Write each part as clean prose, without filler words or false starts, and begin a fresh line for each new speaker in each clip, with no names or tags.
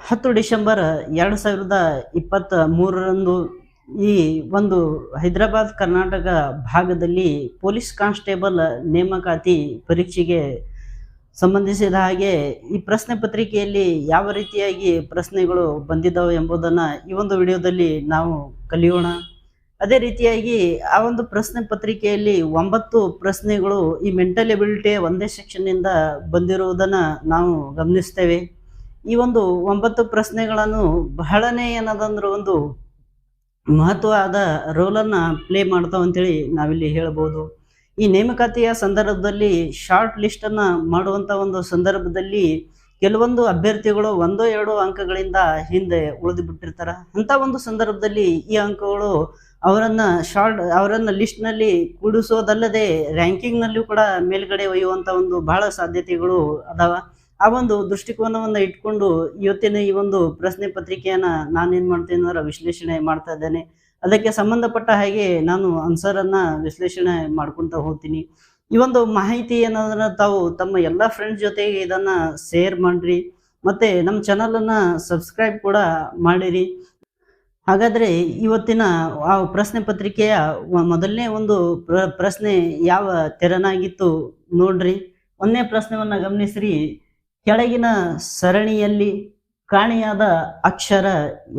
10 December 2023ರಂದು ಈ ಒಂದು ಹೈದರಾಬಾದ್ ಕರ್ನಾಟಕ ಭಾಗದಲ್ಲಿ ಪೊಲೀಸ್ ಕಾನ್ಸ್ಟೇಬಲ್ ನೇಮಕಾತಿ ಪರೀಕ್ಷೆಗೆ ಸಂಬಂಧಿಸಿದ ಹಾಗೆ ಈ ಪ್ರಶ್ನೆ ಪತ್ರಿಕೆಯಲ್ಲಿ ಯಾವ ರೀತಿಯಾಗಿ ಪ್ರಶ್ನೆಗಳು ಬಂದಿದ್ದಾವೆ ಎಂಬುದನ್ನು ಈ ಒಂದು ವಿಡಿಯೋದಲ್ಲಿ ನಾವು ಕಲಿಯೋಣ. ಅದೇ ರೀತಿಯಾಗಿ ಆ ಒಂದು ಪ್ರಶ್ನೆ ಪತ್ರಿಕೆಯಲ್ಲಿ 9 ಪ್ರಶ್ನೆಗಳು ಈ ಮೆಂಟಲ್ ಎಬಿಲಿಟಿ ಒಂದೇ ಸೆಕ್ಷನ್ನಿಂದ ಬಂದಿರುವುದನ್ನು ನಾವು ಗಮನಿಸ್ತೇವೆ. ಈ ಒಂದು 9 ಪ್ರಶ್ನೆಗಳನ್ನು ಬಹಳನೇ ಏನದಂದ್ರೆ ಒಂದು ಮಹತ್ವವಾದ ರೋಲನ್ನು ಪ್ಲೇ ಮಾಡ್ತಾವ ಅಂತೇಳಿ ನಾವಿಲ್ಲಿ ಹೇಳ್ಬೋದು. ಈ ನೇಮಕಾತಿಯ ಸಂದರ್ಭದಲ್ಲಿ ಶಾರ್ಟ್ ಲಿಸ್ಟನ್ನು ಮಾಡುವಂಥ ಒಂದು ಸಂದರ್ಭದಲ್ಲಿ ಕೆಲವೊಂದು ಅಭ್ಯರ್ಥಿಗಳು 1-2 ಅಂಕಗಳಿಂದ ಹಿಂದೆ ಉಳಿದು ಬಿಟ್ಟಿರ್ತಾರೆ. ಅಂಥ ಒಂದು ಸಂದರ್ಭದಲ್ಲಿ ಈ ಅಂಕಗಳು ಅವರನ್ನು ಲಿಸ್ಟ್ನಲ್ಲಿ ಕೂಡಿಸೋದಲ್ಲದೆ ರ್ಯಾಂಕಿಂಗ್ನಲ್ಲೂ ಕೂಡ ಮೇಲ್ಗಡೆ ಒಯ್ಯುವಂಥ ಒಂದು ಬಹಳ ಸಾಧ್ಯತೆಗಳು ಅದಾವ. ಆ ಒಂದು ದೃಷ್ಟಿಕೋನವನ್ನು ಇಟ್ಕೊಂಡು ಇವತ್ತಿನ ಈ ಒಂದು ಪ್ರಶ್ನೆ ಪತ್ರಿಕೆಯನ್ನು ನಾನೇನು ಮಾಡ್ತೀನಿ ಅಂದ್ರೆ ವಿಶ್ಲೇಷಣೆ ಮಾಡ್ತಾ ಇದ್ದೇನೆ. ಅದಕ್ಕೆ ಸಂಬಂಧಪಟ್ಟ ಹಾಗೆ ನಾನು ಆನ್ಸರನ್ನು ವಿಶ್ಲೇಷಣೆ ಮಾಡ್ಕೊತ ಹೋಗ್ತೀನಿ. ಈ ಒಂದು ಮಾಹಿತಿ ಏನಾದ್ರೆ ತಾವು ತಮ್ಮ ಎಲ್ಲ ಫ್ರೆಂಡ್ಸ್ ಜೊತೆಗೆ ಇದನ್ನು ಶೇರ್ ಮಾಡಿರಿ, ಮತ್ತು ನಮ್ಮ ಚಾನಲನ್ನು ಸಬ್ಸ್ಕ್ರೈಬ್ ಕೂಡ ಮಾಡಿರಿ. ಹಾಗಾದರೆ ಇವತ್ತಿನ ಆ ಪ್ರಶ್ನೆ ಪತ್ರಿಕೆಯ ಮೊದಲನೇ ಒಂದು ಪ್ರಶ್ನೆ ಯಾವ ತೆರನಾಗಿತ್ತು ನೋಡ್ರಿ. ಒಂದನೇ ಪ್ರಶ್ನೆಯನ್ನು ಗಮನಿಸ್ರಿ. ಕೆಳಗಿನ ಸರಣಿಯಲ್ಲಿ ಕಾಣೆಯಾದ ಅಕ್ಷರ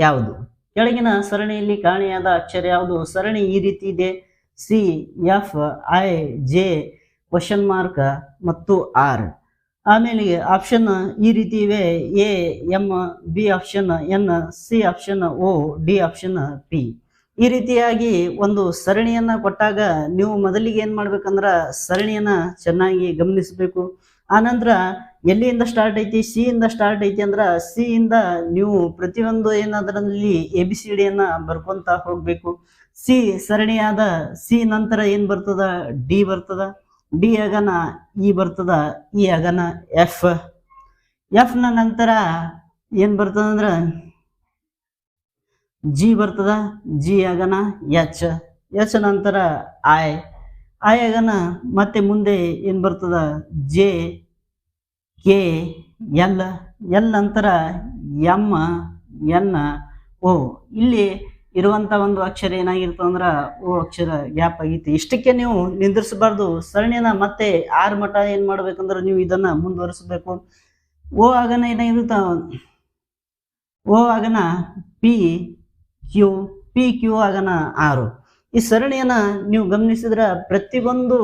ಯಾವುದು? ಕೆಳಗಿನ ಸರಣಿಯಲ್ಲಿ ಕಾಣೆಯಾದ ಅಕ್ಷರ ಯಾವುದು? ಸರಣಿ ಈ ರೀತಿ ಇದೆ: CFIJ (?) ಮತ್ತು R. ಆಮೇಲೆ ಆಪ್ಷನ್ ಈ ರೀತಿ ಇವೆ: AM, B option N, C option O, D option P. ಈ ರೀತಿಯಾಗಿ ಒಂದು ಸರಣಿಯನ್ನು ಕೊಟ್ಟಾಗ ನೀವು ಮೊದಲಿಗೆ ಏನು ಮಾಡ್ಬೇಕಂದ್ರೆ ಸರಣಿಯನ್ನು ಚೆನ್ನಾಗಿ ಗಮನಿಸಬೇಕು. ಆನಂತರ ಎಲ್ಲಿಂದ ಸ್ಟಾರ್ಟ್ ಐತಿ? ಸಿ ಇಂದ ಸ್ಟಾರ್ಟ್ ಐತಿ ಅಂದ್ರೆ ಸಿ ಇಂದ ನೀವು ಪ್ರತಿಯೊಂದು ಏನಾದ್ರಲ್ಲಿ ABCD ಬರ್ಕೊಂತ ಹೋಗ್ಬೇಕು. ಸಿ ಸರಣಿಯಾದ ಸಿ ನಂತರ ಏನು ಬರ್ತದ? ಡಿ ಬರ್ತದ. ಡಿ ಆಗನ ಇ ಬರ್ತದ. ಇ ಆಗನ ಎಫ್. ನ ನಂತರ ಏನು ಬರ್ತದ ಅಂದ್ರೆ ಜಿ ಬರ್ತದ. ಜಿ ಆಗನ ಎಚ್. ನಂತರ ಐ ಆಗನ ಮತ್ತೆ ಮುಂದೆ ಏನು ಬರ್ತದ? ಜೆ, ಕೆ, ಎಲ್ ನಂತರ ಎಮ್, ಎನ್, ಓ. ಇಲ್ಲಿ ಇರುವಂಥ ಒಂದು ಅಕ್ಷರ ಏನಾಗಿರ್ತದಂದ್ರೆ ಓ ಅಕ್ಷರ ಗ್ಯಾಪ್ ಆಗೈತಿ. ಇಷ್ಟಕ್ಕೆ ನೀವು ನಿಂದಿರಿಸಬಾರ್ದು. ಸರಣಿನ ಮತ್ತೆ 6 ಮಟ ಏನು ಮಾಡ್ಬೇಕಂದ್ರೆ ನೀವು ಇದನ್ನು ಮುಂದುವರಿಸಬೇಕು. ಓ ಆಗನ ಏನಾಗಿರುತ್ತ? ಓ ಆಗನ ಪಿ ಕ್ಯೂ ಆಗನ 6. ಈ ಸರಣಿಯನ್ನು ನೀವು ಗಮನಿಸಿದ್ರೆ ಪ್ರತಿಯೊಂದು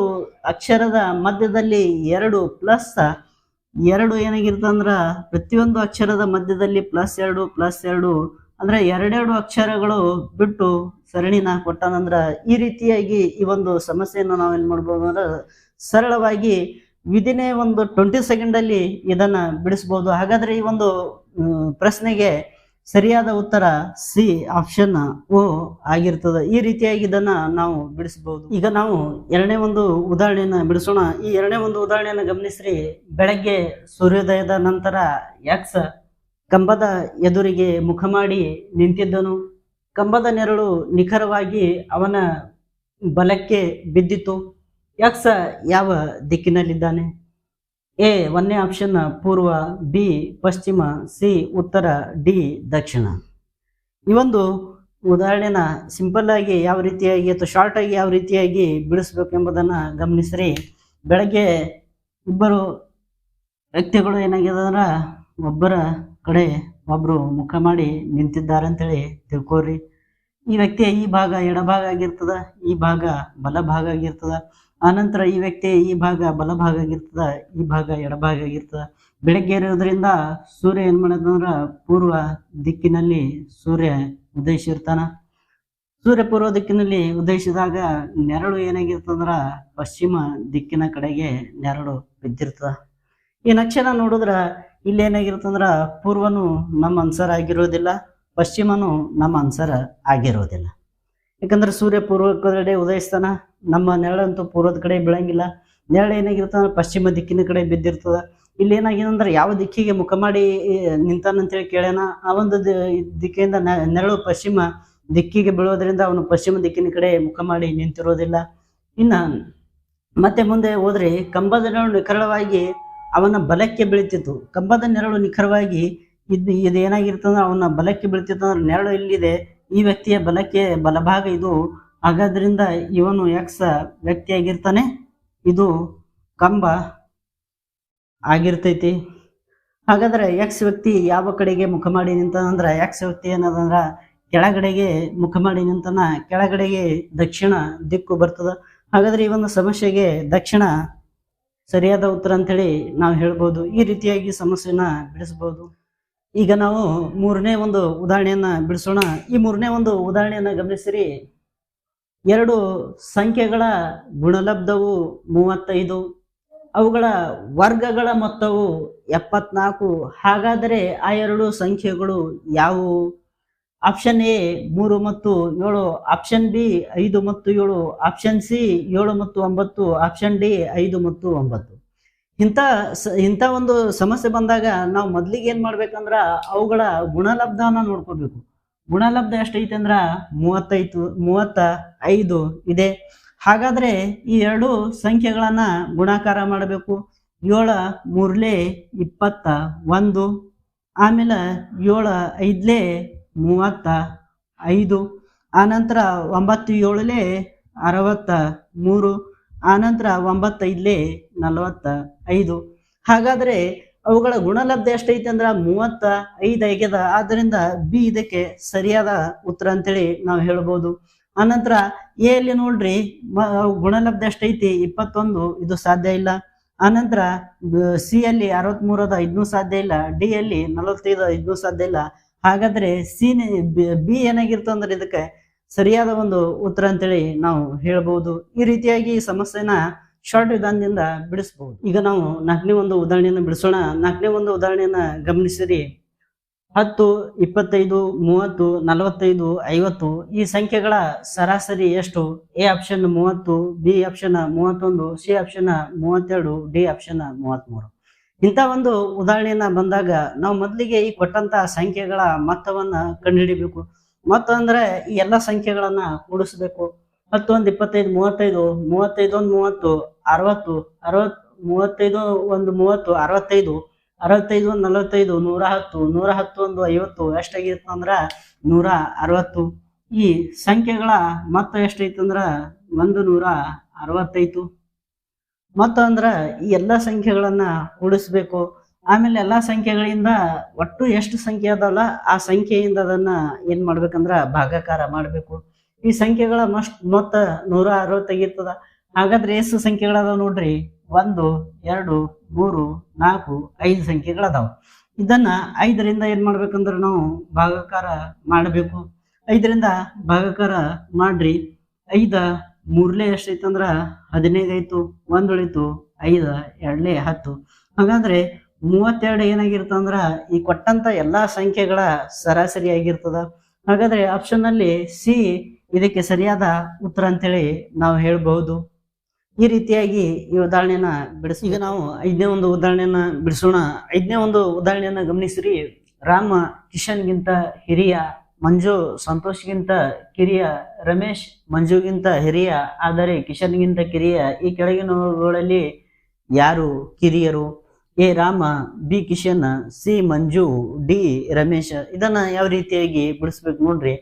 ಅಕ್ಷರದ ಮಧ್ಯದಲ್ಲಿ 2+2 ಏನಾಗಿರ್ತಂದ್ರೆ ಪ್ರತಿಯೊಂದು ಅಕ್ಷರದ ಮಧ್ಯದಲ್ಲಿ +2 ಅಂದ್ರೆ 2 ಅಕ್ಷರಗಳು ಬಿಟ್ಟು ಸರಣಿನ ಕೊಟ್ಟಾನಂದ್ರೆ ಈ ರೀತಿಯಾಗಿ ಈ ಒಂದು ಸಮಸ್ಯೆಯನ್ನು ನಾವೇನು ಮಾಡ್ಬೋದು ಅಂದ್ರೆ ಸರಳವಾಗಿ ವಿದಿನೇ ಒಂದು 20 ಸೆಕೆಂಡಲ್ಲಿ ಇದನ್ನು ಬಿಡಿಸ್ಬೋದು. ಹಾಗಾದರೆ ಈ ಒಂದು ಪ್ರಶ್ನೆಗೆ ಸರಿಯಾದ ಉತ್ತರ ಸಿ ಆಪ್ಷನ್ ಓ ಆಗಿರ್ತದೆ. ಈ ರೀತಿಯಾಗಿ ಇದನ್ನ ನಾವು ಬಿಡಿಸಬಹುದು. ಈಗ ನಾವು ಎರಡನೇ ಒಂದು ಉದಾಹರಣೆಯನ್ನು ಬಿಡಿಸೋಣ. ಈ ಎರಡನೇ ಒಂದು ಉದಾಹರಣೆಯನ್ನು ಗಮನಿಸ್ರಿ. ಬೆಳಗ್ಗೆ ಸೂರ್ಯೋದಯದ ನಂತರ ಎಕ್ಸ್ ಕಂಬದ ಎದುರಿಗೆ ಮುಖ ಮಾಡಿ ನಿಂತಿದ್ದನು. ಕಂಬದ ನೆರಳು ನಿಖರವಾಗಿ ಅವನ ಬಲಕ್ಕೆ ಬಿದ್ದಿತು. ಎಕ್ಸ್ ಯಾವ ದಿಕ್ಕಿನಲ್ಲಿದ್ದಾನೆ? ಎ 1ನೇ ಆಪ್ಷನ್ ಪೂರ್ವ, ಬಿ ಪಶ್ಚಿಮ, ಸಿ ಉತ್ತರ, ಡಿ ದಕ್ಷಿಣ. ಈ ಒಂದು ಉದಾಹರಣೆನ ಸಿಂಪಲ್ ಆಗಿ ಯಾವ ರೀತಿಯಾಗಿ ಅಥವಾ ಶಾರ್ಟ್ ಆಗಿ ಯಾವ ರೀತಿಯಾಗಿ ಬಿಡಿಸ್ಬೇಕು ಎಂಬುದನ್ನು ಗಮನಿಸ್ರಿ. ಬೆಳಗ್ಗೆ ಇಬ್ಬರು ವ್ಯಕ್ತಿಗಳು ಏನಾಗಿದೆ ಅಂದ್ರೆ ಒಬ್ಬರ ಕಡೆ ಒಬ್ಬರು ಮುಖ ಮಾಡಿ ನಿಂತಿದ್ದಾರೆ ಅಂತೇಳಿ ತಿಳ್ಕೊರಿ. ಈ ವ್ಯಕ್ತಿಯ ಈ ಭಾಗ ಎಡಭಾಗ ಆಗಿರ್ತದ, ಈ ಭಾಗ ಬಲಭಾಗ ಆಗಿರ್ತದ. ಆನಂತರ ಈ ವ್ಯಕ್ತಿ ಈ ಭಾಗ ಬಲಭಾಗ ಆಗಿರ್ತದ, ಈ ಭಾಗ ಎಡಭಾಗ ಆಗಿರ್ತದ. ಬೆಳಗ್ಗೆ ಇರೋದ್ರಿಂದ ಸೂರ್ಯ ಏನು ಮಾಡೋದಂದ್ರೆ ಪೂರ್ವ ದಿಕ್ಕಿನಲ್ಲಿ ಸೂರ್ಯ ಉದಯಿಸಿರ್ತಾನ. ಸೂರ್ಯ ಪೂರ್ವ ದಿಕ್ಕಿನಲ್ಲಿ ಉದಯಿಸಿದಾಗ ನೆರಳು ಏನಾಗಿರ್ತಂದ್ರ ಪಶ್ಚಿಮ ದಿಕ್ಕಿನ ಕಡೆಗೆ ನೆರಳು ಬಿದ್ದಿರ್ತದ. ಈ ನಕ್ಷತ್ರ ನೋಡಿದ್ರ ಇಲ್ಲಿ ಏನಾಗಿರ್ತಂದ್ರ ಪೂರ್ವನು ನಮ್ಮ ಆನ್ಸರ್ ಆಗಿರೋದಿಲ್ಲ, ಪಶ್ಚಿಮನು ನಮ್ಮ ಆನ್ಸರ್ ಆಗಿರೋದಿಲ್ಲ. ಯಾಕಂದ್ರೆ ಸೂರ್ಯ ಪೂರ್ವ ಕಡೆ ಉದಯಿಸ್ತಾನ, ನಮ್ಮ ನೆರಳಂತೂ ಪೂರ್ವದ ಕಡೆ ಬೀಳಂಗಿಲ್ಲ. ನೆರಳು ಏನಾಗಿರ್ತಂದ್ರೆ ಪಶ್ಚಿಮ ದಿಕ್ಕಿನ ಕಡೆ ಬಿದ್ದಿರ್ತದ. ಇಲ್ಲಿ ಏನಾಗಿದೆ ಅಂದ್ರೆ ಯಾವ ದಿಕ್ಕಿಗೆ ಮುಖ ಮಾಡಿ ನಿಂತಾನಂತೇಳಿ ಕೇಳ್ಯಾನ. ಆ ಒಂದು ದಿಕ್ಕಿಂದ ನೆರಳು ಪಶ್ಚಿಮ ದಿಕ್ಕಿಗೆ ಬೀಳೋದ್ರಿಂದ ಅವನು ಪಶ್ಚಿಮ ದಿಕ್ಕಿನ ಕಡೆ ಮುಖ ಮಾಡಿ ನಿಂತಿರೋದಿಲ್ಲ. ಇನ್ನು ಮತ್ತೆ ಮುಂದೆ ಹೋದ್ರೆ ಕಂಬದ ನೆರಳು ನಿಖರವಾಗಿ ಅವನ ಬಲಕ್ಕೆ ಬೀಳ್ತಿತ್ತು. ಕಂಬದ ನೆರಳು ನಿಖರವಾಗಿ ಇದು ಏನಾಗಿರ್ತಂದ್ರೆ ಅವನ ಬಲಕ್ಕೆ ಬೀಳ್ತಿತ್ತಂದ್ರೆ ನೆರಳು ಇಲ್ಲಿದೆ, ಈ ವ್ಯಕ್ತಿಯ ಬಲಕ್ಕೆ ಬಲಭಾಗ ಇದು, ಹಾಗಾದ್ರಿಂದ ಇವನು ಎಕ್ಸ್ ವ್ಯಕ್ತಿಯಾಗಿರ್ತಾನೆ, ಇದು ಕಂಬ ಆಗಿರ್ತೈತಿ. ಹಾಗಾದ್ರೆ ಎಕ್ಸ್ ವ್ಯಕ್ತಿ ಯಾವ ಕಡೆಗೆ ಮುಖ ಮಾಡಿ ನಿಂತಂದ್ರ ಎಕ್ಸ್ ವ್ಯಕ್ತಿ ಏನದಂದ್ರ ಕೆಳಗಡೆಗೆ ಮುಖ ಮಾಡಿ ನಿಂತನ, ಕೆಳಗಡೆಗೆ ದಕ್ಷಿಣ ದಿಕ್ಕು ಬರ್ತದ. ಹಾಗಾದ್ರೆ ಈ ಒಂದು ಸಮಸ್ಯೆಗೆ ದಕ್ಷಿಣ ಸರಿಯಾದ ಉತ್ತರ ಅಂತೇಳಿ ನಾವು ಹೇಳ್ಬೋದು. ಈ ರೀತಿಯಾಗಿ ಸಮಸ್ಯೆನ ಬಿಡಿಸಬಹುದು. ಈಗ ನಾವು ಮೂರನೇ ಒಂದು ಉದಾಹರಣೆಯನ್ನ ಬಿಡಿಸೋಣ. ಈ ಮೂರನೇ ಒಂದು ಉದಾಹರಣೆಯನ್ನ ಗಮನಿಸಿರಿ. ಎರಡು ಸಂಖ್ಯೆಗಳ ಗುಣಲಬ್ಧವು 35, ಅವುಗಳ ವರ್ಗಗಳ ಮೊತ್ತವು 74. ಹಾಗಾದರೆ ಆ ಎರಡು ಸಂಖ್ಯೆಗಳು ಯಾವುವು? ಆಪ್ಷನ್ ಎ 3 ಮತ್ತು 7, ಆಪ್ಷನ್ ಬಿ 5 ಮತ್ತು 7, ಆಪ್ಷನ್ ಸಿ 7 ಮತ್ತು 9, ಆಪ್ಷನ್ ಡಿ 5 ಮತ್ತು 9. ಇಂಥ ಒಂದು ಸಮಸ್ಯೆ ಬಂದಾಗ ನಾವು ಮೊದ್ಲಿಗೆ ಏನ್ ಮಾಡ್ಬೇಕಂದ್ರ ಅವುಗಳ ಗುಣಲಬ್ಧವನ್ನ ನೋಡ್ಕೋಬೇಕು. ಗುಣಲಬ್ಧ ಎಷ್ಟೈತೆ ಅಂದ್ರ 35 ಇದೆ. ಹಾಗಾದ್ರೆ ಈ ಎರಡು ಸಂಖ್ಯೆಗಳನ್ನ ಗುಣಾಕಾರ ಮಾಡಬೇಕು. 7 3 21, ಆಮೇಲೆ 7 5 35, ಆನಂತರ 9 7 63, ಆನಂತರ 9 5 45. ಹಾಗಾದ್ರೆ ಅವುಗಳ ಗುಣಲಬ್ಧ ಎಷ್ಟೈತೆ ಅಂದ್ರ 35 ಆಗ್ಯದ. ಆದ್ದರಿಂದ ಬಿ ಇದಕ್ಕೆ ಸರಿಯಾದ ಉತ್ತರ ಅಂತೇಳಿ ನಾವು ಹೇಳ್ಬೋದು. ಆನಂತರ ಎ ಅಲ್ಲಿ ನೋಡ್ರಿ ಗುಣಲಬ್ಧ ಎಷ್ಟೈತಿ 21, ಇದು ಸಾಧ್ಯ ಇಲ್ಲ. ಆನಂತರ ಸಿ ಅಲ್ಲಿ 63 ಅದ, ಇದನ್ನು ಸಾಧ್ಯ ಇಲ್ಲ. ಡಿ ಅಲ್ಲಿ 45, ಇದನ್ನು ಸಾಧ್ಯ ಇಲ್ಲ. ಹಾಗಾದ್ರೆ ಬಿ ಏನಾಗಿರ್ತಂದ್ರೆ ಇದಕ್ಕೆ ಸರಿಯಾದ ಒಂದು ಉತ್ತರ ಅಂತೇಳಿ ನಾವು ಹೇಳ್ಬಹುದು. ಈ ರೀತಿಯಾಗಿ ಸಮಸ್ಯೆನ ಶಾರ್ಟ್ ವಿಧಾನದಿಂದ ಬಿಡಿಸಬಹುದು. ಈಗ ನಾವು 4ನೇ ಒಂದು ಉದಾಹರಣೆಯನ್ನು ಬಿಡಿಸೋಣ. 4ನೇ ಒಂದು ಉದಾಹರಣೆಯನ್ನ ಗಮನಿಸಿರಿ. 10 25 30 45 50 ಈ ಸಂಖ್ಯೆಗಳ ಸರಾಸರಿ ಎಷ್ಟು? A option 30, B option 31, C option 32, D option 33. ಇಂಥ ಒಂದು ಉದಾಹರಣೆಯನ್ನ ಬಂದಾಗ ನಾವು ಮೊದಲಿಗೆ ಈ ಕೊಟ್ಟಂತ ಸಂಖ್ಯೆಗಳ ಮೊತ್ತವನ್ನ ಕಂಡುಹಿಡಿಬೇಕು. ಮೊತ್ತ ಅಂದ್ರೆ ಈ ಎಲ್ಲ ಸಂಖ್ಯೆಗಳನ್ನ ಕೂಡಿಸ್ಬೇಕು. 10 1 25 35, 35 1 30 60, 35 1 30 65, 65 1 45 110, 110 1 50 ಎಷ್ಟಾಗಿತ್ತು ಅಂದ್ರ 160. ಈ ಸಂಖ್ಯೆಗಳ ಮೊತ್ತ ಎಷ್ಟೈತಂದ್ರ 165. ಮೊತ್ತ ಅಂದ್ರ ಈ ಎಲ್ಲಾ ಸಂಖ್ಯೆಗಳನ್ನ ಕೂಡಿಸ್ಬೇಕು. ಆಮೇಲೆ ಎಲ್ಲಾ ಸಂಖ್ಯೆಗಳಿಂದ ಒಟ್ಟು ಎಷ್ಟು ಸಂಖ್ಯೆ ಅದಾವಲ್ಲ ಆ ಸಂಖ್ಯೆಯಿಂದ ಅದನ್ನ ಏನ್ ಮಾಡ್ಬೇಕಂದ್ರ ಭಾಗಾಕಾರ ಮಾಡ್ಬೇಕು. ಈ ಸಂಖ್ಯೆಗಳ ಮೊತ್ತ 160 ಆಗಿರ್ತದ. ಹಾಗಾದ್ರೆ ಎಷ್ಟು ಸಂಖ್ಯೆಗಳದಾವ ನೋಡ್ರಿ, 1 2 3 4 5 ಸಂಖ್ಯೆಗಳದಾವ. ಇದನ್ನ 5ರಿಂದ ಏನ್ ಮಾಡ್ಬೇಕಂದ್ರ ನಾವು ಭಾಗಾಕಾರ ಮಾಡಬೇಕು. 5ರಿಂದ ಭಾಗಾಕಾರ ಮಾಡ್ರಿ. 5 3 ಎಷ್ಟೈತಂದ್ರ 15 ಆಯ್ತು. 1 ಉಳಿತು, 5 2 10. ಹಾಗಾದ್ರೆ 32 ಏನಾಗಿರ್ತಂದ್ರ ಈ ಕೊಟ್ಟಂತ ಎಲ್ಲಾ ಸಂಖ್ಯೆಗಳ ಸರಾಸರಿ ಆಗಿರ್ತದ. ಹಾಗಾದ್ರೆ ಆಪ್ಷನ್ ಅಲ್ಲಿ ಸಿ ಇದಕ್ಕೆ ಸರಿಯಾದ ಉತ್ತರ ಅಂತೇಳಿ ನಾವು ಹೇಳ್ಬಹುದು. ಈ ರೀತಿಯಾಗಿ ಈ ಉದಾಹರಣೆಯನ್ನ ಬಿಡಿಸಿ. ಈಗ ನಾವು 5ನೇ ಒಂದು ಉದಾಹರಣೆಯನ್ನ ಬಿಡಿಸೋಣ. 5ನೇ ಒಂದು ಉದಾಹರಣೆಯನ್ನ ಗಮನಿಸಿರಿ. ರಾಮ ಕಿಶನ್ಗಿಂತ ಹಿರಿಯ, ಮಂಜು ಸಂತೋಷ್ಗಿಂತ ಕಿರಿಯ, ರಮೇಶ್ ಮಂಜುಗಿಂತ ಹಿರಿಯ, ಆದರೆ ಕಿಶನ್ಗಿಂತ ಕಿರಿಯ. ಈ ಕೆಳಗಿನವುಗಳಲ್ಲಿ ಯಾರು ಕಿರಿಯರು? A Rama, B Kishan, C Manju, D Ramesh. ಇದನ್ನ ಯಾವ ರೀತಿಯಾಗಿ ಬಿಡಿಸ್ಬೇಕು ನೋಡ್ರಿ.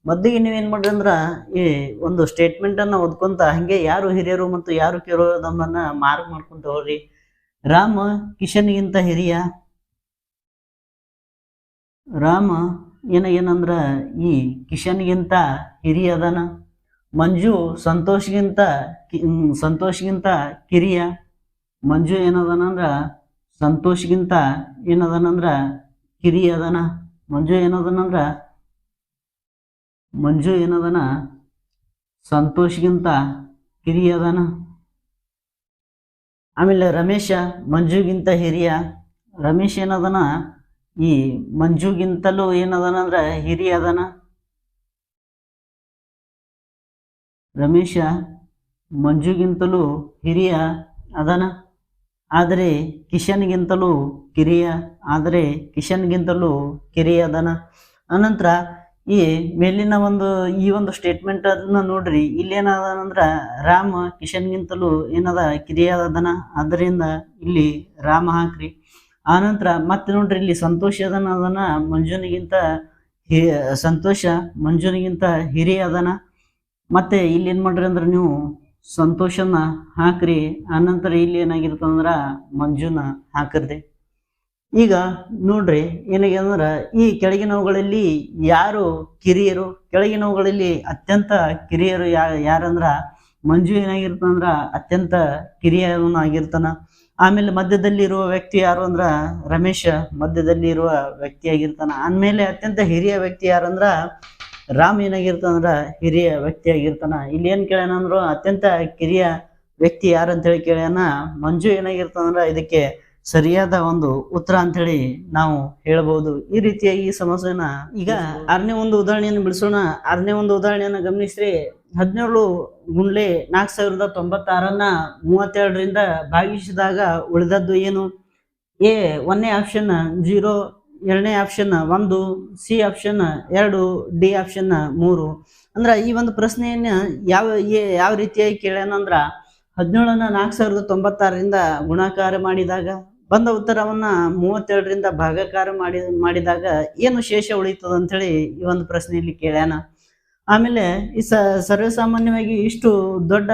ಮೊದಲಿಗೆ ನೀವೇನ್ ಮಾಡ್ರಿ ಅಂದ್ರ ಈ ಒಂದು ಸ್ಟೇಟ್ಮೆಂಟ್ ಅನ್ನ ಓದ್ಕೊಂತ ಹಂಗೆ ಯಾರು ಹಿರಿಯರು ಮತ್ತು ಯಾರು ಕಿರಿಯರು ಅದನ್ನ ಮಾರ್ಕ್ ಮಾಡ್ಕೊಂತ ಹೋಗ್ರಿ. ರಾಮ ಕಿಶನ್ಗಿಂತ ಹಿರಿಯ. ರಾಮ ಏನಂದ್ರ ಈ ಕಿಶನ್ಗಿಂತ ಹಿರಿಯ ಅದಾನ. ಮಂಜು ಸಂತೋಷ್ಗಿಂತ ಕಿರಿಯ. ಮಂಜು ಏನದನಂದ್ರ ಸಂತೋಷ್ಗಿಂತ ಏನದನಂದ್ರ ಕಿರಿಯ ಅದನ. ಮಂಜು ಏನದನ ಸಂತೋಷ್ಗಿಂತ ಕಿರಿಯ ಅದನ. ಆಮೇಲೆ ರಮೇಶ ಮಂಜುಗಿಂತ ಹಿರಿಯ. ರಮೇಶ್ ಏನದನ ಈ ಮಂಜುಗಿಂತಲೂ ಏನದನಂದ್ರ ಹಿರಿಯ ಅದನ. ರಮೇಶ ಮಂಜುಗಿಂತಲೂ ಹಿರಿಯ ಅದನ. ಆದರೆ ಕಿಶನ್ಗಿಂತಲೂ ಕಿರಿಯ ಅದನ. ಅನಂತರ ಈ ಮೇಲಿನ ಈ ಒಂದು ಸ್ಟೇಟ್ಮೆಂಟ್ ಅದನ್ನ ನೋಡ್ರಿ. ಇಲ್ಲಿ ಏನದನಂದ್ರ ರಾಮ ಕಿಶನ್ಗಿಂತಲೂ ಏನದ ಕಿರಿಯ ಅದನ. ಆದ್ದರಿಂದ ಇಲ್ಲಿ ರಾಮ ಹಾಕ್ರಿ. ಆನಂತರ ಮತ್ತೆ ನೋಡ್ರಿ ಇಲ್ಲಿ ಸಂತೋಷ ಅದನ್ನ ಮಂಜುನಿಗಿಂತ ಸಂತೋಷ ಮಂಜುನಿಗಿಂತ ಹಿರಿಯ ಅದನ. ಮತ್ತೆ ಇಲ್ಲಿ ಏನ್ ಮಾಡ್ರಿ ಅಂದ್ರೆ ನೀವು ಸಂತೋಷನ ಹಾಕ್ರಿ, ಆನಂತರ ಇಲ್ಲಿ ಏನಾಗಿರ್ತಂದ್ರ ಮಂಜುನ ಹಾಕ್ರಿ. ಈಗ ನೋಡ್ರಿ ಏನಾಗಿದೆ ಅಂದ್ರ ಈ ಕೆಳಗಿನವುಗಳಲ್ಲಿ ಯಾರು ಕಿರಿಯರು, ಕೆಳಗಿನವುಗಳಲ್ಲಿ ಅತ್ಯಂತ ಕಿರಿಯರು ಯಾರಂದ್ರ ಮಂಜು ಏನಾಗಿರ್ತಂದ್ರ ಅತ್ಯಂತ ಕಿರಿಯವನು ಆಗಿರ್ತಾನ. ಆಮೇಲೆ ಮಧ್ಯದಲ್ಲಿ ಇರುವ ವ್ಯಕ್ತಿ ಯಾರು ಅಂದ್ರ ರಮೇಶ ಮಧ್ಯದಲ್ಲಿ ಇರುವ ವ್ಯಕ್ತಿ ಆಗಿರ್ತಾನ. ಆಮೇಲೆ ಅತ್ಯಂತ ಹಿರಿಯ ವ್ಯಕ್ತಿ ಯಾರಂದ್ರ ರಾಮ್ ಏನಾಗಿರ್ತಾನಂದ್ರ ಹಿರಿಯ ವ್ಯಕ್ತಿ ಆಗಿರ್ತಾನ. ಇಲ್ಲಿ ಏನ್ ಕೇಳ್ಯಾನ ಅಂದ್ರು ಅತ್ಯಂತ ಕಿರಿಯ ವ್ಯಕ್ತಿ ಯಾರಂತ ಹೇಳಿ ಕೇಳ್ಯಾನ. ಮಂಜು ಏನಾಗಿರ್ತಾನಂದ್ರ ಇದಕ್ಕೆ ಸರಿಯಾದ ಒಂದು ಉತ್ತರ ಅಂತ ಹೇಳಿ ನಾವು ಹೇಳ್ಬಹುದು. ಈ ರೀತಿಯಾಗಿ ಈ ಸಮಸ್ಯೆನ ಈಗ 6ನೇ ಒಂದು ಉದಾಹರಣೆಯನ್ನು ಬಿಡಿಸೋಣ. 6ನೇ ಒಂದು ಉದಾಹರಣೆಯನ್ನು ಗಮನಿಸ್ರಿ. 17 ಗುಂಡ್ಲೆ 4096 32ರಿಂದ ಭಾಗಿಸಿದಾಗ ಉಳಿದದ್ದು ಏನು? ಎ 1ನೇ ಆಪ್ಷನ್ 0, 2ನೇ option 1, C option 2, D option 3. ಅಂದ್ರ ಈ ಒಂದು ಪ್ರಶ್ನೆಯನ್ನ ಯಾವ ರೀತಿಯಾಗಿ ಕೇಳ್ಯಾನಂದ್ರ 17ನ್ನ 4096ರಿಂದ ಗುಣಾಕಾರ ಮಾಡಿದಾಗ ಬಂದ ಉತ್ತರವನ್ನ 32ರಿಂದ ಭಾಗಾಕಾರ ಮಾಡಿದಾಗ ಏನು ಶೇಷ ಉಳಿತದ ಅಂತ ಹೇಳಿ ಈ ಒಂದು ಪ್ರಶ್ನೆಯಲ್ಲಿ ಕೇಳ್ಯಾನ. ಆಮೇಲೆ ಈ ಸರ್ವಸಾಮಾನ್ಯವಾಗಿ ಇಷ್ಟು ದೊಡ್ಡ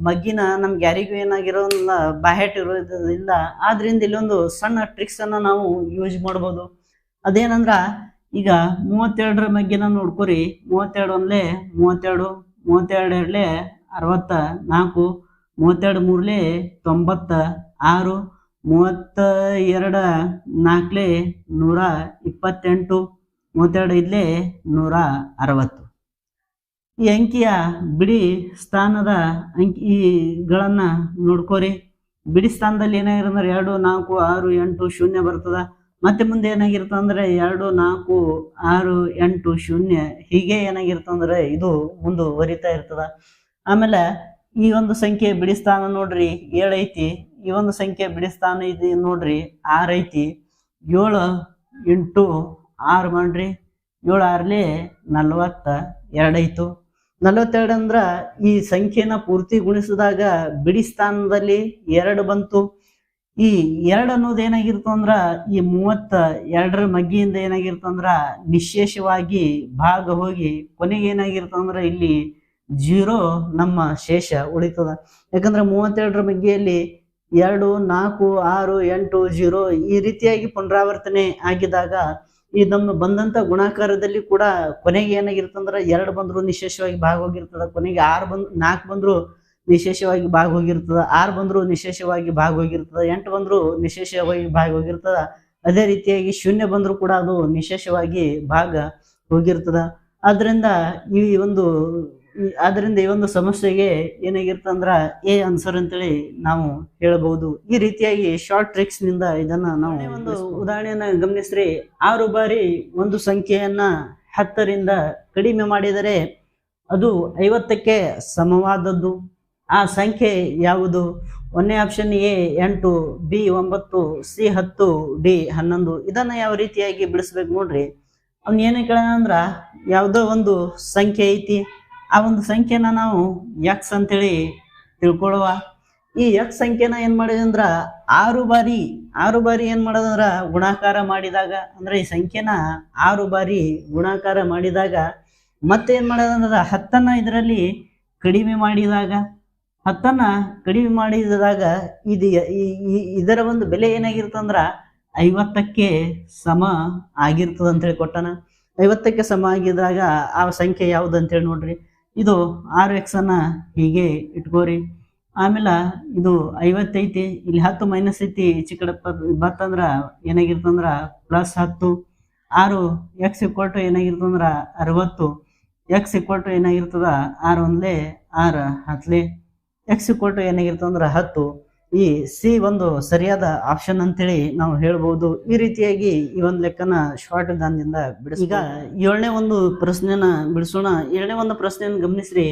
ಮಗ್ಗಿನ ನಮ್ಗೆ ಯಾರಿಗೂ ಏನಾಗಿರೋಲ್ಲ, ಬಾಹ್ಯಾಟ್ ಇರೋದಿಲ್ಲ. ಆದ್ರಿಂದ ಇಲ್ಲೊಂದು ಸಣ್ಣ ಟ್ರಿಕ್ಸ್ ಅನ್ನ ನಾವು ಯೂಸ್ ಮಾಡ್ಬೋದು. ಅದೇನಂದ್ರ ಈಗ 32ರ ಮಗ್ಗಿನ ನೋಡ್ಕೊರಿ. 32 ಒಂದ್ಲೆ 32, 32 ಎರಡ್ಲೆ 64, 32 ಮೂರ್ಲೆ 96, 32 ನಾಲ್ಕಲೆ 128, 32 ಐದ್ಲೆ 160. ಈ ಅಂಕಿಯ ಬಿಡಿ ಸ್ಥಾನದ ಅಂಕಿಗಳನ್ನ ನೋಡ್ಕೋರಿ. ಬಿಡಿ ಸ್ಥಾನದಲ್ಲಿ ಏನಾಗಿರ್ತಂದ್ರೆ 2, 4, 6, 8, 0 ಬರ್ತದ. ಮತ್ತೆ ಮುಂದೆ ಏನಾಗಿರ್ತಂದ್ರೆ 2, 4, 6, 8, 0 ಹೀಗೆ ಏನಾಗಿರ್ತಂದ್ರೆ ಇದು ಮುಂದುವರಿತಾ ಇರ್ತದ. ಆಮೇಲೆ ಈ ಒಂದು ಸಂಖ್ಯೆ ಬಿಡಿ ಸ್ಥಾನ ನೋಡ್ರಿ 7 ಐತಿ. ಈ ಒಂದು ಸಂಖ್ಯೆ ಬಿಡಿ ಸ್ಥಾನ ಐತಿ ನೋಡ್ರಿ 6 ಐತಿ. 7 × 6 ಮಾಡ್ರಿ. 7 6ಲೆ 42 ಐತು. 42 ಅಂದ್ರ ಈ ಸಂಖ್ಯೆನ ಪೂರ್ತಿ ಗುಣಿಸಿದಾಗ ಬಿಡಿ ಸ್ಥಾನದಲ್ಲಿ 2 ಬಂತು. ಈ 2 ಅನ್ನೋದು ಏನಾಗಿರ್ತಂದ್ರ ಈ 32ರ ಮಗ್ಗಿಯಿಂದ ಏನಾಗಿರ್ತಂದ್ರ ನಿಶೇಷವಾಗಿ ಭಾಗ ಹೋಗಿ ಕೊನೆಗೆ ಏನಾಗಿರ್ತಂದ್ರ ಇಲ್ಲಿ 0 ನಮ್ಮ ಶೇಷ ಉಳಿತದ. ಯಾಕಂದ್ರೆ 32ರ ಮಗ್ಗಿಯಲ್ಲಿ 2, 4, 6, 8, 0 ಈ ರೀತಿಯಾಗಿ ಪುನರಾವರ್ತನೆ ಆಗಿದಾಗ ಈ ನಮ್ಮ ಬಂದಂತ ಗುಣಾಕಾರದಲ್ಲಿ ಕೂಡ ಕೊನೆಗೆ ಏನಾಗಿರ್ತಂದ್ರ 2 ಬಂದ್ರು ನಿಶೇಷವಾಗಿ ಭಾಗ ಹೋಗಿರ್ತದ. ಕೊನೆಗೆ 4 ಬಂದ್ರು ನಿಶೇಷವಾಗಿ ಭಾಗ ಹೋಗಿರ್ತದ. 6 ಬಂದ್ರು ನಿಶೇಷವಾಗಿ ಭಾಗ ಹೋಗಿರ್ತದ. 8 ಬಂದ್ರು ನಿಶೇಷವಾಗಿ ಭಾಗ ಹೋಗಿರ್ತದ. ಅದೇ ರೀತಿಯಾಗಿ 0 ಬಂದ್ರು ಕೂಡ ಅದು ನಿಶೇಷವಾಗಿ ಭಾಗ ಹೋಗಿರ್ತದ. ಆದ್ರಿಂದ ಈ ಒಂದು ಸಮಸ್ಯೆಗೆ ಏನಾಗಿರ್ತಂದ್ರ ಎ ಆನ್ಸರ್ ಅಂತೇಳಿ ನಾವು ಹೇಳಬಹುದು. ಈ ರೀತಿಯಾಗಿ ಶಾರ್ಟ್ ಟ್ರಿಕ್ಸ್ ನಿಂದ ಇದನ್ನ ನಾವು ಒಂದು ಉದಾಹರಣೆಯನ್ನ ಗಮನಿಸ್ರಿ. 6 ಬಾರಿ ಒಂದು ಸಂಖ್ಯೆಯನ್ನ 10ರಿಂದ ಕಡಿಮೆ ಮಾಡಿದರೆ ಅದು 50ಕ್ಕೆ ಸಮವಾದದ್ದು. ಆ ಸಂಖ್ಯೆ ಯಾವುದು? 1ನೇ option A 8, B 9, C 10, D 11. ಇದನ್ನ ಯಾವ ರೀತಿಯಾಗಿ ಬಿಡಿಸ್ಬೇಕು ನೋಡ್ರಿ. ಅವ್ನ ಏನೇ ಕೇಳಂದ್ರ ಯಾವುದೋ ಒಂದು ಸಂಖ್ಯೆ ಐತಿ. ಆ ಒಂದು ಸಂಖ್ಯೆನ ನಾವು ಎಕ್ಸ್ ಅಂತೇಳಿ ತಿಳ್ಕೊಳ್ಳುವ. ಈ ಎಕ್ಸ್ ಸಂಖ್ಯೆನ ಏನ್ ಮಾಡಿದೆ ಅಂದ್ರ 6 ಬಾರಿ ಏನ್ ಮಾಡೋದಂದ್ರ ಗುಣಾಕಾರ ಮಾಡಿದಾಗ, ಅಂದ್ರೆ ಈ ಸಂಖ್ಯೆನ 6 ಬಾರಿ ಗುಣಾಕಾರ ಮಾಡಿದಾಗ ಮತ್ತೆ ಏನ್ ಮಾಡೋದಂದ್ರ 10ನ್ನ ಇದರಲ್ಲಿ ಕಡಿಮೆ ಮಾಡಿದಾಗ ಇದರ ಒಂದು ಬೆಲೆ ಏನಾಗಿರ್ತಂದ್ರ 50ಕ್ಕೆ ಸಮ ಆಗಿರ್ತದ ಅಂತೇಳಿ ಕೊಟ್ಟಾನ. 50ಕ್ಕೆ ಸಮ ಆಗಿದಾಗ ಆ ಸಂಖ್ಯೆ ಯಾವ್ದು ಅಂತೇಳಿ ನೋಡ್ರಿ. ಇದು 6x ಅನ್ನ ಹೀಗೆ ಇಟ್ಕೋರಿ. ಆಮೇಲೆ ಇದು 50 ಐತಿ. ಇಲ್ಲಿ 10 ಮೈನಸ್ ಐತಿ. ಈಚೆ ಕಡೆ ಬತ್ತಂದ್ರ ಏನಾಗಿರ್ತಂದ್ರ +10. 6x ಏನಾಗಿರ್ತಂದ್ರ 60. x ಏನಾಗಿರ್ತದ 6 ಒಂದ್ಲೆ 6 10ಲೆ. x ಏನಾಗಿರ್ತಂದ್ರ 10. ಈ ಸಿ ಒಂದು ಸರಿಯಾದ ಆಪ್ಷನ್ ಅಂತೇಳಿ ನಾವು ಹೇಳ್ಬಹುದು. ಈ ರೀತಿಯಾಗಿ ಈ ಒಂದು ಲೆಕ್ಕನ ಶಾರ್ಟ್ ಗಾನದಿಂದ ಬಿಡಿಸಿ. ಈಗ 7ನೇ ಒಂದು ಪ್ರಶ್ನೆನ ಬಿಡಿಸೋಣ. 7ನೇ ಒಂದು ಪ್ರಶ್ನೆಯನ್ನು ಗಮನಿಸ್ರಿ.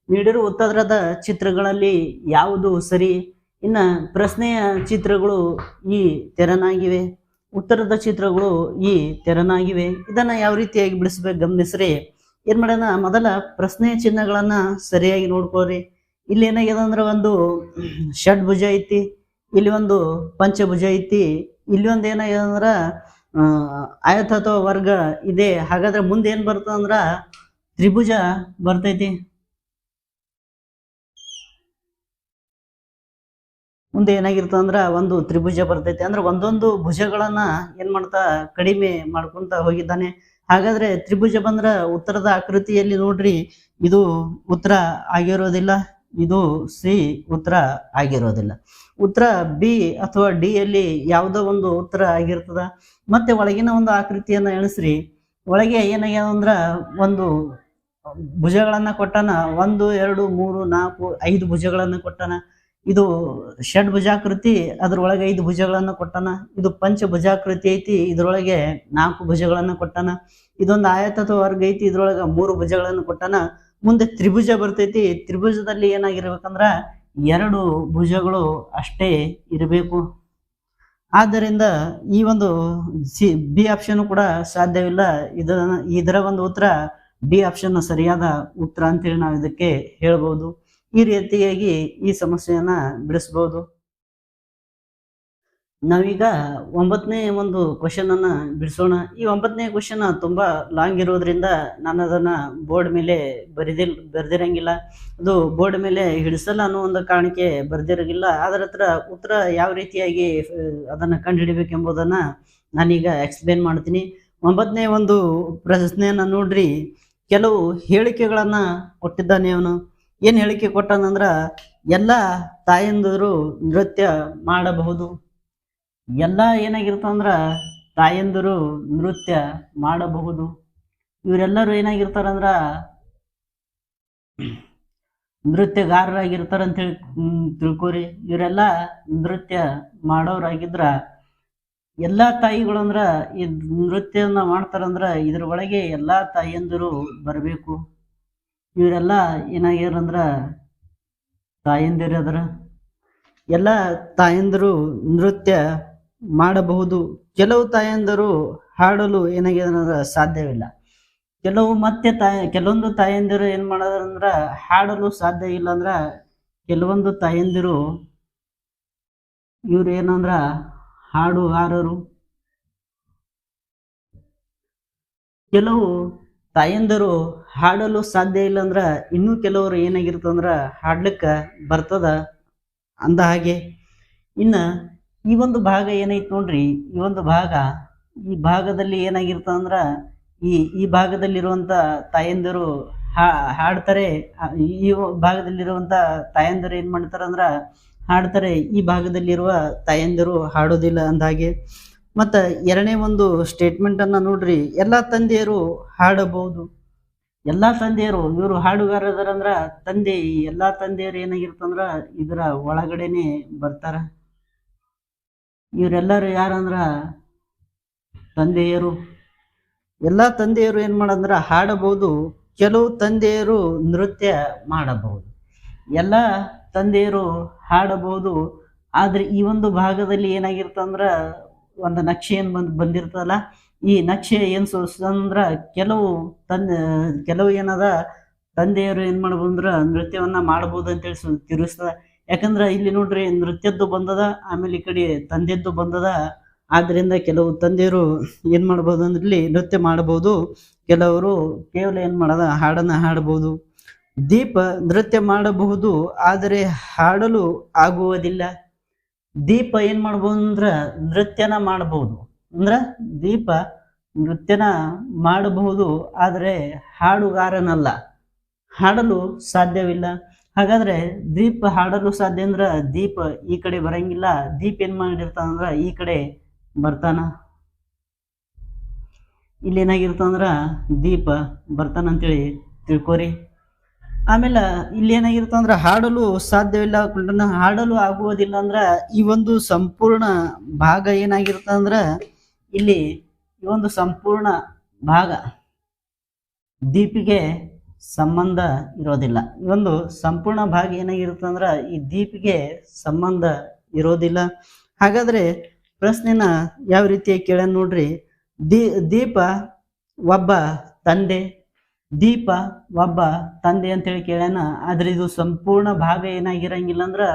ನೀಡಿರುವ ಉತ್ತರದ ಚಿತ್ರಗಳಲ್ಲಿ ಯಾವುದು ಸರಿ? ಇನ್ನ ಪ್ರಶ್ನೆಯ ಚಿತ್ರಗಳು ಈ ತೆರನಾಗಿವೆ, ಉತ್ತರದ ಚಿತ್ರಗಳು ಈ ತೆರನಾಗಿವೆ. ಇದನ್ನ ಯಾವ ರೀತಿಯಾಗಿ ಬಿಡಿಸ್ಬೇಕು ಗಮನಿಸ್ರಿ. ಏನ್ ಮಾಡೋಣ, ಮೊದಲ ಪ್ರಶ್ನೆಯ ಚಿಹ್ನೆಗಳನ್ನ ಸರಿಯಾಗಿ ನೋಡ್ಕೋರಿ. ಇಲ್ಲಿ ಏನಾಗಿದೆ ಅಂದ್ರೆ ಒಂದು ಷಡ್ಭುಜ ಐತಿ, ಇಲ್ಲಿ ಒಂದು ಪಂಚಭುಜ ಐತಿ, ಇಲ್ಲಿ ಒಂದು ಏನಾಗಿದೆ ಅಂದ್ರ ಆಯತ ಅಥವಾ ವರ್ಗ ಇದೆ. ಹಾಗಾದ್ರೆ ಮುಂದೆ ಏನ್ ಬರ್ತದ ಅಂದ್ರ ತ್ರಿಭುಜ ಬರ್ತೈತಿ. ಮುಂದೆ ಏನಾಗಿರ್ತದ ಅಂದ್ರ ಒಂದು ತ್ರಿಭುಜ ಬರ್ತೈತಿ. ಅಂದ್ರೆ ಒಂದೊಂದು ಭುಜಗಳನ್ನ ಏನ್ ಮಾಡ್ತಾ ಕಡಿಮೆ ಮಾಡ್ಕೊಂತ ಹೋಗಿದ್ದಾನೆ. ಹಾಗಾದ್ರೆ ತ್ರಿಭುಜ ಬಂದ್ರ ಉತ್ತರದ ಆಕೃತಿಯಲ್ಲಿ ನೋಡ್ರಿ, ಇದು ಉತ್ತರ ಆಗಿರೋದಿಲ್ಲ, ಇದು ಸಿ ಉತ್ತರ ಆಗಿರೋದಿಲ್ಲ. ಉತ್ತರ ಬಿ ಅಥವಾ ಡಿ ಅಲ್ಲಿ ಯಾವುದೋ ಒಂದು ಉತ್ತರ ಆಗಿರ್ತದ. ಮತ್ತೆ ಒಳಗಿನ ಒಂದು ಆಕೃತಿಯನ್ನ ಎಣಿಸ್ರಿ. ಒಳಗೆ ಏನಾಗ್ಯಾವ ಅಂದ್ರ ಒಂದು ಭುಜಗಳನ್ನ ಕೊಟ್ಟಾನ. 1 2 3 4 5 ಭುಜಗಳನ್ನ ಕೊಟ್ಟಾನ. ಇದು ಷಡ್ಭುಜಾಕೃತಿ, ಅದ್ರೊಳಗೆ 5 ಭುಜಗಳನ್ನ ಕೊಟ್ಟಾನ. ಇದು ಪಂಚಭುಜಾಕೃತಿ ಐತಿ, ಇದ್ರೊಳಗೆ 4 ಭುಜಗಳನ್ನ ಕೊಟ್ಟಾನ. ಇದೊಂದು ಆಯತ ಅಥವಾ ವರ್ಗ ಐತಿ, ಇದ್ರೊಳಗ 3 ಭುಜಗಳನ್ನ ಕೊಟ್ಟಾನ. ಮುಂದೆ ತ್ರಿಭುಜ ಬರ್ತೈತಿ. ತ್ರಿಭುಜದಲ್ಲಿ ಏನಾಗಿರ್ಬೇಕಂದ್ರ 2 ಭುಜಗಳು ಅಷ್ಟೇ ಇರಬೇಕು. ಆದ್ದರಿಂದ ಈ ಒಂದು ಬಿ ಆಪ್ಷನ್ ಕೂಡ ಸಾಧ್ಯವಿಲ್ಲ. ಇದರ ಒಂದು ಉತ್ತರ ಡಿ ಆಪ್ಷನ್ ಸರಿಯಾದ ಉತ್ತರ ಅಂತೇಳಿ ನಾವು ಇದಕ್ಕೆ ಹೇಳ್ಬೋದು. ಈ ರೀತಿಯಾಗಿ ಈ ಸಮಸ್ಯೆಯನ್ನ ಬಿಡಿಸ್ಬೋದು. ನಾವೀಗ 9ನೇ ಒಂದು ಕ್ವಶನ್ ಅನ್ನ ಬಿಡಿಸೋಣ. ಈ 9ನೇ ಕ್ವಶನ್ ತುಂಬಾ ಲಾಂಗ್ ಇರೋದ್ರಿಂದ ನಾನು ಅದನ್ನ ಬೋರ್ಡ್ ಮೇಲೆ ಬರ್ದಿರಂಗಿಲ್ಲ. ಅದು ಬೋರ್ಡ್ ಮೇಲೆ ಹಿಡಿಸಲ್ಲ ಅನ್ನೋ ಒಂದು ಕಾರಣಕ್ಕೆ ಬರ್ದಿರಂಗಿಲ್ಲ. ಅದರ ಹತ್ರ ಉತ್ತರ ಯಾವ ರೀತಿಯಾಗಿ ಅದನ್ನ ಕಂಡುಹಿಡಿಬೇಕೆಂಬುದನ್ನ ನಾನೀಗ ಎಕ್ಸ್ಪ್ಲೇನ್ ಮಾಡ್ತೀನಿ. 9ನೇ ಒಂದು ಪ್ರಶ್ನೆಯನ್ನ ನೋಡ್ರಿ. ಕೆಲವು ಹೇಳಿಕೆಗಳನ್ನ ಕೊಟ್ಟಿದ್ದಾನೆ ಅವನು. ಏನ್ ಹೇಳಿಕೆ ಕೊಟ್ಟಾನಂದ್ರ ಎಲ್ಲ ತಾಯಂದಿರು ನೃತ್ಯ ಮಾಡಬಹುದು. ಎಲ್ಲ ಏನಾಗಿರ್ತಾವಂದ್ರ ತಾಯಂದಿರು ನೃತ್ಯ ಮಾಡಬಹುದು. ಇವರೆಲ್ಲರೂ ಏನಾಗಿರ್ತಾರಂದ್ರ ನೃತ್ಯಗಾರರಾಗಿರ್ತಾರಂತ ತಿಳ್ಕೊರಿ. ಇವರೆಲ್ಲ ನೃತ್ಯ ಮಾಡೋರಾಗಿದ್ರ ಎಲ್ಲಾ ತಾಯಿಗಳು ಅಂದ್ರ ಈ ನೃತ್ಯವನ್ನ ಮಾಡ್ತಾರಂದ್ರ ಇದ್ರ ಒಳಗೆ ಎಲ್ಲಾ ತಾಯಂದಿರು ಬರಬೇಕು. ಇವರೆಲ್ಲ ಏನಾಗ್ಯಾರಂದ್ರ ತಾಯಂದಿರು ಅದರ. ಎಲ್ಲ ತಾಯಂದಿರು ನೃತ್ಯ ಮಾಡಬಹುದು. ಕೆಲವು ತಾಯಂದಿರು ಹಾಡಲು ಏನಾಗ್ಯದಂದ್ರ ಸಾಧ್ಯವಿಲ್ಲ. ಕೆಲವೊಂದು ತಾಯಂದಿರು ಏನ್ ಮಾಡೋದಂದ್ರ ಹಾಡಲು ಸಾಧ್ಯ ಇಲ್ಲ ಅಂದ್ರ ಕೆಲವೊಂದು ತಾಯಂದಿರು ಇವ್ರು ಏನಂದ್ರ ಹಾಡುಗಾರರು. ಕೆಲವು ತಾಯಂದಿರು ಹಾಡಲು ಸಾಧ್ಯ ಇಲ್ಲ ಅಂದ್ರ ಇನ್ನೂ ಕೆಲವರು ಏನಾಗಿರ್ತಂದ್ರ ಹಾಡ್ಲಿಕ್ಕ ಬರ್ತದ ಅಂದ ಹಾಗೆ. ಇನ್ನ ಈ ಒಂದು ಭಾಗ ಏನೈತಿ ನೋಡ್ರಿ, ಈ ಒಂದು ಭಾಗ, ಈ ಭಾಗದಲ್ಲಿ ಏನಾಗಿರ್ತದಂದ್ರ ಈ ಭಾಗದಲ್ಲಿರುವಂತ ತಾಯಂದಿರು ಹಾಡ್ತಾರೆ. ಈ ಭಾಗದಲ್ಲಿರುವಂತ ತಾಯಂದಿರು ಏನ್ ಮಾಡ್ತಾರಂದ್ರ ಹಾಡ್ತಾರೆ. ಈ ಭಾಗದಲ್ಲಿರುವ ತಾಯಂದಿರು ಹಾಡೋದಿಲ್ಲ ಅಂದಾಗೆ. ಮತ್ತ ಎರಡನೇ ಒಂದು ಸ್ಟೇಟ್ಮೆಂಟ್ ಅನ್ನ ನೋಡ್ರಿ. ಎಲ್ಲಾ ತಂದೆಯರು ಹಾಡಬಹುದು. ಎಲ್ಲಾ ತಂದೆಯರು, ಇವರು ಹಾಡುಗಾರರಂದ್ರ ತಂದೆ, ಎಲ್ಲಾ ತಂದೆಯರು ಏನಾಗಿರ್ತಂದ್ರ ಇದರ ಒಳಗಡೆನೆ ಬರ್ತಾರ. ಇವರೆಲ್ಲರೂ ಯಾರಂದ್ರ ತಂದೆಯರು. ಎಲ್ಲಾ ತಂದೆಯರು ಏನ್ ಮಾಡಂದ್ರ ಹಾಡಬಹುದು. ಕೆಲವು ತಂದೆಯರು ನೃತ್ಯ ಮಾಡಬಹುದು. ಎಲ್ಲಾ ತಂದೆಯರು ಹಾಡಬಹುದು. ಆದ್ರೆ ಈ ಒಂದು ಭಾಗದಲ್ಲಿ ಏನಾಗಿರ್ತಂದ್ರ ಒಂದು ನಕ್ಷೆ ಏನ್ ಬಂದಿರ್ತದಲ್ಲ, ಈ ನಕ್ಷೆ ಏನ್ ಸೂಚಿಸ್ತಂದ್ರ ಕೆಲವು ಏನದ ತಂದೆಯರು ಏನ್ ಮಾಡ್ಬೋದಂದ್ರ ನೃತ್ಯವನ್ನ ಮಾಡಬಹುದು ಅಂತೇಳಿ ತಿರುಸ್ತದ. ಯಾಕಂದ್ರ ಇಲ್ಲಿ ನೋಡ್ರಿ ನೃತ್ಯದ್ದು ಬಂದದ, ಆಮೇಲೆ ಈ ಕಡೆ ತಂದೆದ್ದು ಬಂದದ. ಆದ್ರಿಂದ ಕೆಲವು ತಂದೆಯರು ಏನ್ ಮಾಡ್ಬೋದು ಅಂದ್ರೆ ಇಲ್ಲಿ ನೃತ್ಯ ಮಾಡಬಹುದು. ಕೆಲವರು ಕೇವಲ ಏನ್ ಮಾಡದ ಹಾಡನ್ನ ಹಾಡಬಹುದು. ದೀಪ ನೃತ್ಯ ಮಾಡಬಹುದು, ಆದರೆ ಹಾಡಲು ಆಗುವುದಿಲ್ಲ. ದೀಪ ಏನ್ ಮಾಡ್ಬೋದು ಅಂದ್ರ ನೃತ್ಯನ ಮಾಡಬಹುದು. ಅಂದ್ರ ದೀಪ ನೃತ್ಯನ ಮಾಡಬಹುದು, ಆದರೆ ಹಾಡುಗಾರನಲ್ಲ, ಹಾಡಲು ಸಾಧ್ಯವಿಲ್ಲ. ಹಾಗಾದ್ರೆ ದೀಪ ಹಾಡಲು ಸಾಧ್ಯ ಅಂದ್ರ ದೀಪ ಈ ಕಡೆ ಬರಂಗಿಲ್ಲ. ದೀಪ ಏನ್ ಮಾಡಿರ್ತಾನಂದ್ರ ಈ ಕಡೆ ಬರ್ತಾನ. ಇಲ್ಲಿ ಏನಾಗಿರ್ತಂದ್ರ ದೀಪ ಬರ್ತಾನ ಅಂತೇಳಿ ತಿಳ್ಕೊರಿ. ಆಮೇಲೆ ಇಲ್ಲಿ ಏನಾಗಿರ್ತಂದ್ರ ಹಾಡಲು ಸಾಧ್ಯವಿಲ್ಲ, ಹಾಡಲು ಆಗುವುದಿಲ್ಲ ಅಂದ್ರ ಈ ಒಂದು ಸಂಪೂರ್ಣ ಭಾಗ ಏನಾಗಿರ್ತಂದ್ರ ಇಲ್ಲಿ ಈ ಒಂದು ಸಂಪೂರ್ಣ ಭಾಗ ದೀಪಿಗೆ ಸಂಬಂಧ ಇರೋದಿಲ್ಲ. ಈ ಒಂದು ಸಂಪೂರ್ಣ ಭಾಗ ಏನಾಗಿರುತ್ತಂದ್ರ ಈ ದೀಪಿಗೆ ಸಂಬಂಧ ಇರೋದಿಲ್ಲ. ಹಾಗಾದ್ರೆ ಪ್ರಶ್ನೆನ ಯಾವ ರೀತಿಯಾಗಿ ಕೇಳ ನೋಡ್ರಿ. ದೀಪ ಒಬ್ಬ ತಂದೆ, ದೀಪ ಒಬ್ಬ ತಂದೆ ಅಂತೇಳಿ ಕೇಳ್ಯಾನ. ಆದ್ರೆ ಇದು ಸಂಪೂರ್ಣ ಭಾಗ ಏನಾಗಿರಂಗಿಲ್ಲ ಅಂದ್ರ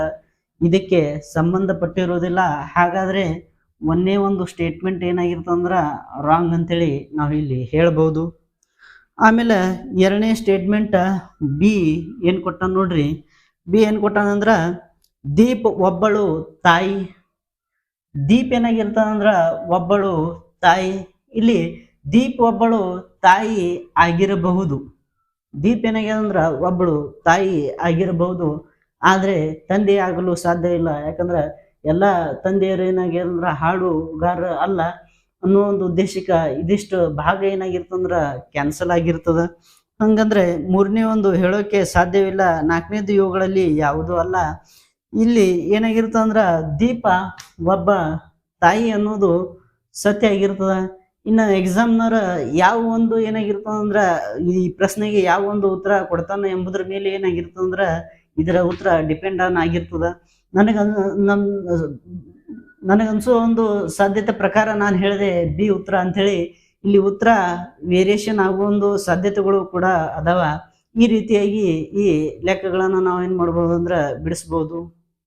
ಇದಕ್ಕೆ ಸಂಬಂಧಪಟ್ಟಿರೋದಿಲ್ಲ. ಹಾಗಾದ್ರೆ ಒಂದೇ ಒಂದು ಸ್ಟೇಟ್ಮೆಂಟ್ ಏನಾಗಿರ್ತಂದ್ರ ರಾಂಗ್ ಅಂತೇಳಿ ನಾವು ಇಲ್ಲಿ ಹೇಳ್ಬೋದು. ಆಮೇಲೆ ಎರಡನೇ ಸ್ಟೇಟ್ಮೆಂಟ್ ಬಿ ಏನು ಕೊಟ್ಟ ನೋಡ್ರಿ, ಬಿ ಏನು ಕೊಟ್ಟಾನಂದ್ರ ದೀಪ್ ಒಬ್ಬಳು ತಾಯಿ. ದೀಪ್ ಏನಾಗಿರ್ತದಂದ್ರ ಒಬ್ಬಳು ತಾಯಿ. ಇಲ್ಲಿ ದೀಪ್ ಒಬ್ಬಳು ತಾಯಿ ಆಗಿರಬಹುದು. ದೀಪ್ ಏನಾಗ್ಯದಂದ್ರ ಒಬ್ಬಳು ತಾಯಿ ಆಗಿರಬಹುದು, ಆದ್ರೆ ತಂದೆ ಆಗಲು ಸಾಧ್ಯ ಇಲ್ಲ. ಯಾಕಂದ್ರ ಎಲ್ಲ ತಂದೆಯರು ಏನಾಗ್ಯದಂದ್ರ ಹಾಡುಗಾರ ಅಲ್ಲ ಅನ್ನೋ ಒಂದು ಉದ್ದೇಶಕ್ಕೆ ಇದಿಷ್ಟು ಭಾಗ ಏನಾಗಿರ್ತಂದ್ರ ಕ್ಯಾನ್ಸಲ್ ಆಗಿರ್ತದ. ಹಂಗಂದ್ರೆ ಮೂರನೇ ಒಂದು ಹೇಳೋಕೆ ಸಾಧ್ಯವಿಲ್ಲ. ನಾಲ್ಕನೇದು ಇವುಗಳಲ್ಲಿ ಯಾವುದೂ ಅಲ್ಲ. ಇಲ್ಲಿ ಏನಾಗಿರ್ತಂದ್ರ ದೀಪ ಒಬ್ಬ ತಾಯಿ ಅನ್ನೋದು ಸತ್ಯ ಆಗಿರ್ತದ. ಇನ್ನು ಎಕ್ಸಾಮ್ನವ್ರ ಯಾವ ಒಂದು ಏನಾಗಿರ್ತದಂದ್ರ ಈ ಪ್ರಶ್ನೆಗೆ ಯಾವ ಒಂದು ಉತ್ತರ ಕೊಡ್ತಾನ ಎಂಬುದ್ರ ಮೇಲೆ ಏನಾಗಿರ್ತದಂದ್ರ ಇದರ ಉತ್ತರ ಡಿಪೆಂಡ್ ಆಗಿರ್ತದ. ನನಗನ್ಸೋ ಒಂದು ಸಾಧ್ಯತೆ ಪ್ರಕಾರ ನಾನು ಹೇಳಿದೆ ಬಿ ಉತ್ತರ ಅಂಥೇಳಿ. ಇಲ್ಲಿ ಉತ್ತರ ವೇರಿಯೇಷನ್ ಆಗುವ ಒಂದು ಸಾಧ್ಯತೆಗಳು ಕೂಡ ಅದಾವ. ಈ ರೀತಿಯಾಗಿ ಈ ಲೆಕ್ಕಗಳನ್ನು ನಾವು ಏನು ಮಾಡ್ಬೋದು ಅಂದ್ರೆ ಬಿಡಿಸ್ಬೋದು.